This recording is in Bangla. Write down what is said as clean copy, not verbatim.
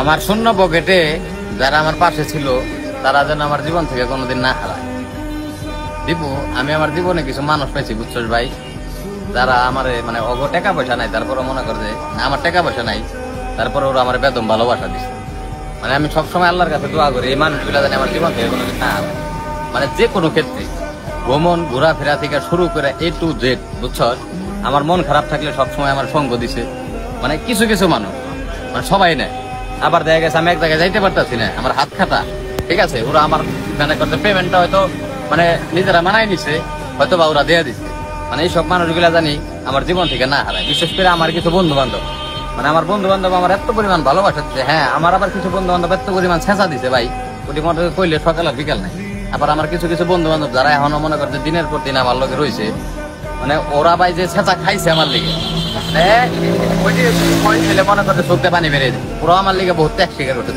আমার শূন্য পকেটে যারা আমার পাশে ছিল তারা যেন আমার জীবন থেকে কোনোদিন না হারায়। দীপু, আমি আমার জীবনে কিছু মানুষ পেয়েছি বুঝছস ভাই, যারা আমার মানে অগ টাকা পয়সা নাই, তারপরে মনে করে যে না আমার টাকা পয়সা নাই, তারপরে ওরা আমার বেদম ভালোবাসা দিচ্ছে। মানে আমি সবসময় আল্লাহর কাছে দোয়া করি এই মানুষগুলা জানি আমার জীবন থেকে কোনোদিন না হারায়। মানে যে কোনো ক্ষেত্রে ভ্রমণ ঘোরাফেরা থেকে শুরু করে A to Z, বুঝছস, আমার মন খারাপ থাকলে সবসময় আমার সঙ্গ দিছে। মানে কিছু কিছু মানুষ, মানে সবাই নেয়। আবার দেখা গেছে আমি এক জায়গায় যাইতে পারতেছি না, আমার হাত খাটা, ঠিক আছে, ওরা আমার মানে করতে পেমেন্টটা হয়তো মানে নিজেরা মানায় নিছে, হয়তো বা ওরা দিয়ে দিচ্ছে। মানে এইসব মানুষগুলা জানি আমার জীবন থেকে না হারায়। বিশেষ করে আমার কিছু বন্ধু বান্ধব, মানে আমার বন্ধু বান্ধব আমার এত পরিমাণ ভালোবাসা দিচ্ছে। হ্যাঁ, আমার আবার কিছু বন্ধু বান্ধব এত পরিমাণ ছেঁচা দিছে ভাই, ওটি মনে কইলে সকাল আর বিকাল নাই। আবার আমার কিছু কিছু বন্ধু বান্ধব যারা এখনো মনে করছে দিনের পর দিন আমার লগে রয়েছে, মানে ওরা ভাই যে ছেঁচা খাইছে আমার লিগে, মানে ওইটি মনে করতে চোখতে পানি বেরিয়ে যায়। ওরা আমার লিগে বহুত ত্যাগ স্বীকার করতে।